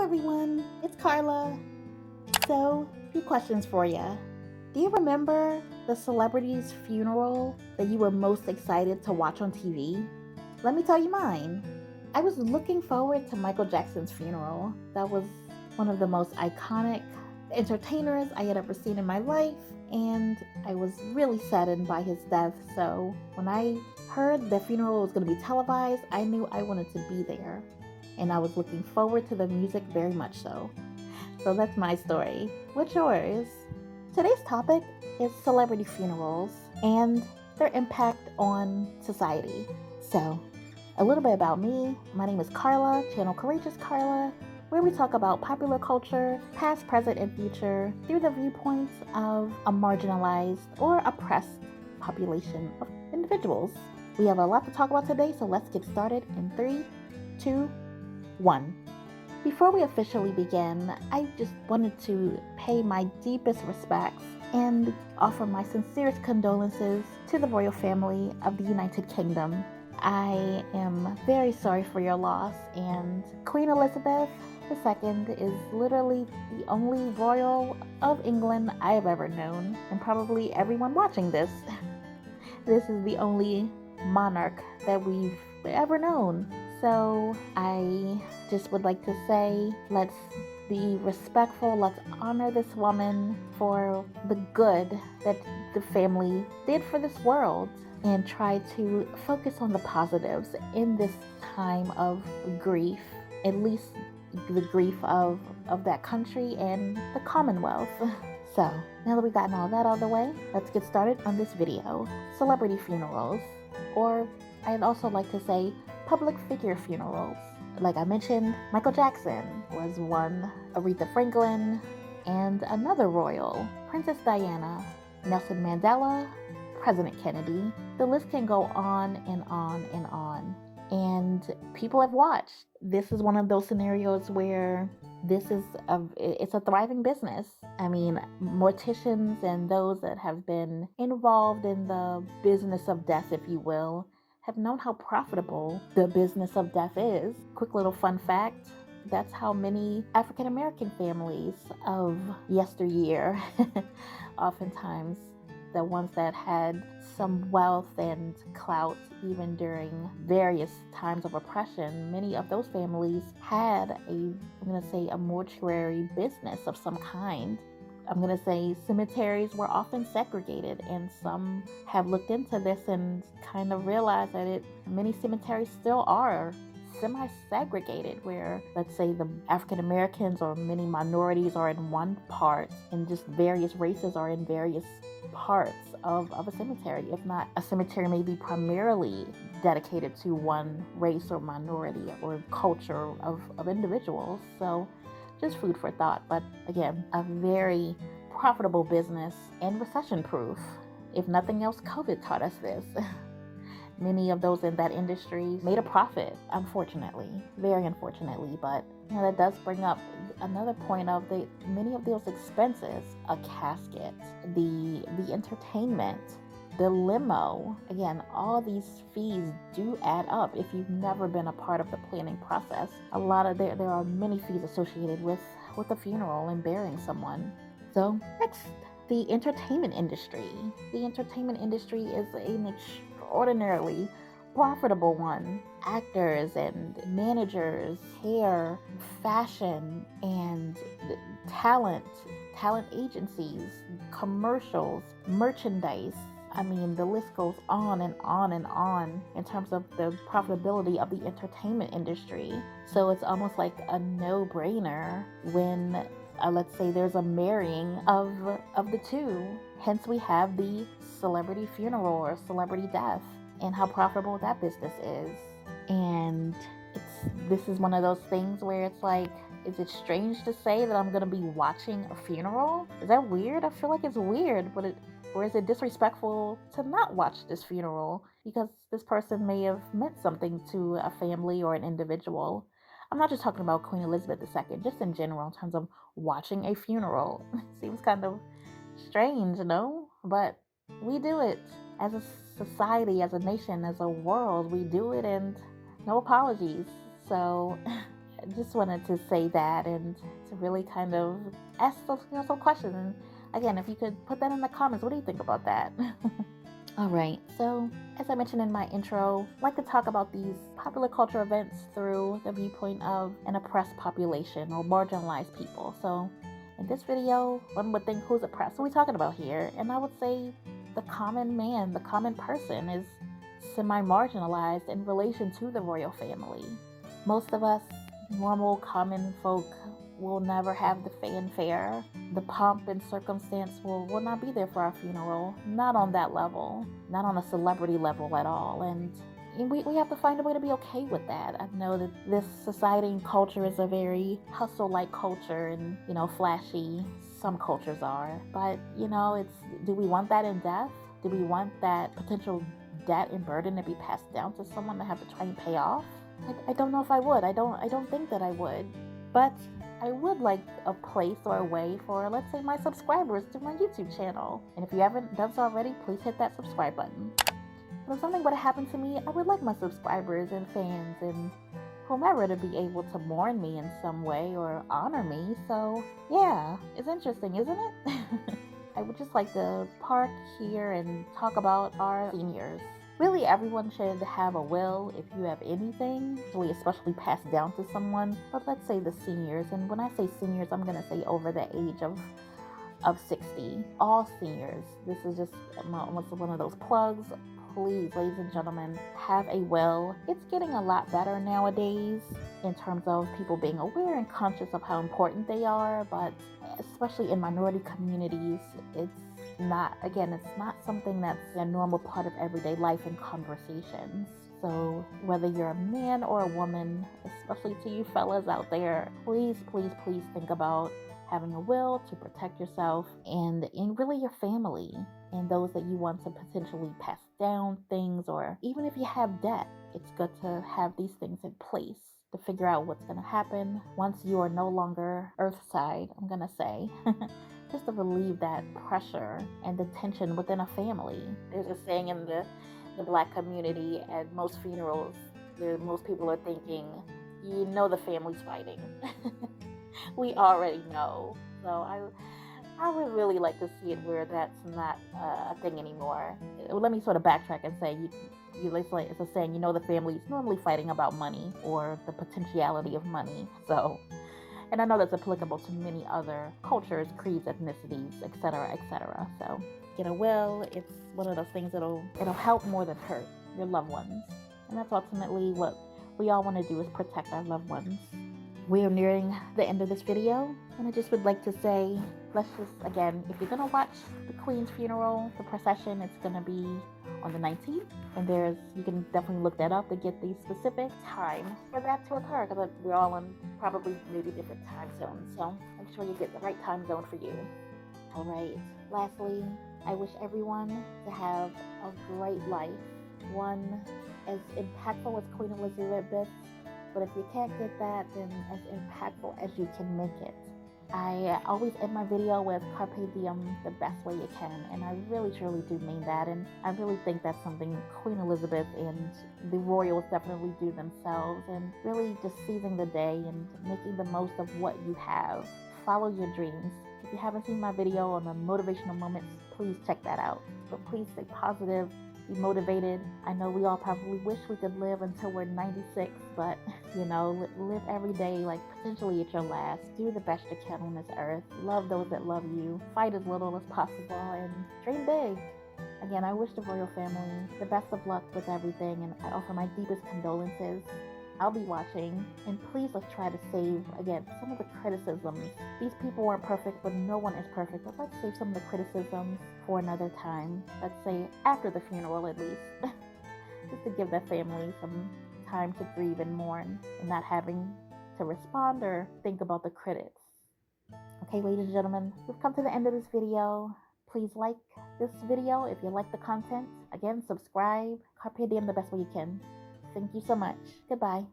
everyone, it's Carla. So, few questions for you. Do you remember the celebrity's funeral that you were most excited to watch on TV? Let me tell you mine. I was looking forward to Michael Jackson's funeral. That was one of the most iconic entertainers I had ever seen in my life, and I was really saddened by his death. So, when I heard the funeral was going to be televised, I knew I wanted to be there. And I was looking forward to the music very much so. So that's my story. What's yours? Today's topic is celebrity funerals and their impact on society. So, a little bit about me. My name is Carla, channel Courageous Carla, where we talk about popular culture, past, present, and future through the viewpoints of a marginalized or oppressed population of individuals. We have a lot to talk about today, so let's get started in 3, 2, 1. Before we officially begin, I just wanted to pay my deepest respects and offer my sincerest condolences to the royal family of the United Kingdom. I am very sorry for your loss, and Queen Elizabeth II is literally the only royal of England I have ever known, and probably everyone watching this. This is the only monarch that we've ever known. So I just would like to say, let's be respectful, let's honor this woman for the good that the family did for this world, and try to focus on the positives in this time of grief, at least the grief of that country and the Commonwealth. So, now that we've gotten all that out of the way, let's get started on this video. Celebrity funerals, or I'd also like to say public figure funerals. Like I mentioned, Michael Jackson was one, Aretha Franklin, and another royal, Princess Diana, Nelson Mandela, President Kennedy. The list can go on and on and on. And people have watched. This is one of those scenarios where it's a thriving business. I mean, morticians and those that have been involved in the business of death, if you will, have known how profitable the business of death is. Quick little fun fact, that's how many African American families of yesteryear, oftentimes the ones that had some wealth and clout even during various times of oppression, many of those families had a mortuary business of some kind. I'm going to say cemeteries were often segregated, and some have looked into this and kind of realized that many cemeteries still are semi-segregated, where, let's say, the African Americans or many minorities are in one part and just various races are in various parts of a cemetery. If not, a cemetery may be primarily dedicated to one race or minority or culture of individuals. So just food for thought. But again, a very profitable business and recession proof. If nothing else, COVID taught us this. Many of those in that industry made a profit, unfortunately, very unfortunately. But that does bring up another point of many of those expenses: a casket, the entertainment, the limo. Again, all these fees do add up if you've never been a part of the planning process. There are many fees associated with a funeral and burying someone. So next, the entertainment industry. The entertainment industry is an extraordinarily profitable one. Actors and managers, hair, fashion, and talent agencies, commercials, merchandise. I mean, the list goes on and on and on in terms of the profitability of the entertainment industry. So it's almost like a no-brainer when let's say there's a marrying of the two. Hence we have the celebrity funeral or celebrity death, and how profitable that business is. And this is one of those things where it's like, is it strange to say that I'm going to be watching a funeral? Is that weird? I feel like it's weird, or is it disrespectful to not watch this funeral because this person may have meant something to a family or an individual? I'm not just talking about Queen Elizabeth II, just in general, in terms of watching a funeral. It seems kind of strange, no? But we do it as a society, as a nation, as a world. We do it, and no apologies. So just wanted to say that and to really kind of ask some questions. And again, if you could put that in the comments, what do you think about that? All right, so as I mentioned in my intro, I like to talk about these popular culture events through the viewpoint of an oppressed population or marginalized people. So in this video, one would think, who's oppressed? What are we talking about here? And I would say the common man, the common person is semi-marginalized in relation to the royal family. Most of us, normal common folk, will never have the fanfare. The pomp and circumstance will not be there for our funeral. Not on that level. Not on a celebrity level at all. And we have to find a way to be okay with that. I know that this society and culture is a very hustle-like culture and, flashy. Some cultures are. But, do we want that in death? Do we want that potential debt and burden to be passed down to someone to have to try and pay off? I don't know if I would. I don't think that I would. But I would like a place or a way for, let's say, my subscribers to my YouTube channel. And if you haven't done so already, please hit that subscribe button. But if something were to happen to me, I would like my subscribers and fans and whomever to be able to mourn me in some way or honor me. So yeah, it's interesting, isn't it? I would just like to park here and talk about our seniors. Really, everyone should have a will if you have anything, especially passed down to someone. But let's say the seniors, and when I say seniors, I'm gonna say over the age of 60. All seniors. This is just almost one of those plugs. Please, ladies and gentlemen, have a will. It's getting a lot better nowadays in terms of people being aware and conscious of how important they are, but especially in minority communities, it's not something that's a normal part of everyday life and conversations. So whether you're a man or a woman, especially to you fellas out there, please think about having a will to protect yourself and really your family and those that you want to potentially pass down things, or even if you have debt, it's good to have these things in place to figure out what's going to happen once you are no longer earthside, I'm going to say. Just to relieve that pressure and the tension within a family. There's a saying in the Black community at most funerals, most people are thinking, the family's fighting. We already know. So I would really like to see it where that's not a thing anymore. Let me sort of backtrack and say, it's a saying, the family's normally fighting about money or the potentiality of money. So, and I know that's applicable to many other cultures, creeds, ethnicities, etc., etc. So, get a will. It's one of those things it'll help more than hurt your loved ones. And that's ultimately what we all want to do, is protect our loved ones. We are nearing the end of this video, and I just would like to say, again, if you're going to watch the Queen's funeral, the procession, it's going to be on the 19th, and you can definitely look that up to get the specific time for that to occur, because we're all in probably maybe different time zones, so make sure you get the right time zone for you. All right, lastly, I wish everyone to have a great life, one as impactful as Queen Elizabeth. But if you can't get that, then as impactful as you can make it. I always end my video with Carpe Diem the best way you can, and I really truly do mean that, and I really think that's something Queen Elizabeth and the royals definitely do themselves, and really just seizing the day and making the most of what you have. Follow your dreams. If you haven't seen my video on the motivational moments, please check that out. But please stay positive, be motivated. I know we all probably wish we could live until we're 96, but live every day like potentially it's your last. Do the best you can on this earth. Love those that love you. Fight as little as possible and dream big. Again, I wish the royal family the best of luck with everything, and I offer my deepest condolences. I'll be watching, and please let's try to save, again, some of the criticisms. These people weren't perfect, but no one is perfect. But let's save some of the criticisms for another time. Let's say after the funeral, at least. Just to give that family some time to grieve and mourn, and not having to respond or think about the critics. Okay, ladies and gentlemen, we've come to the end of this video. Please like this video if you like the content. Again, subscribe. Carpe diem the best way you can. Thank you so much. Goodbye.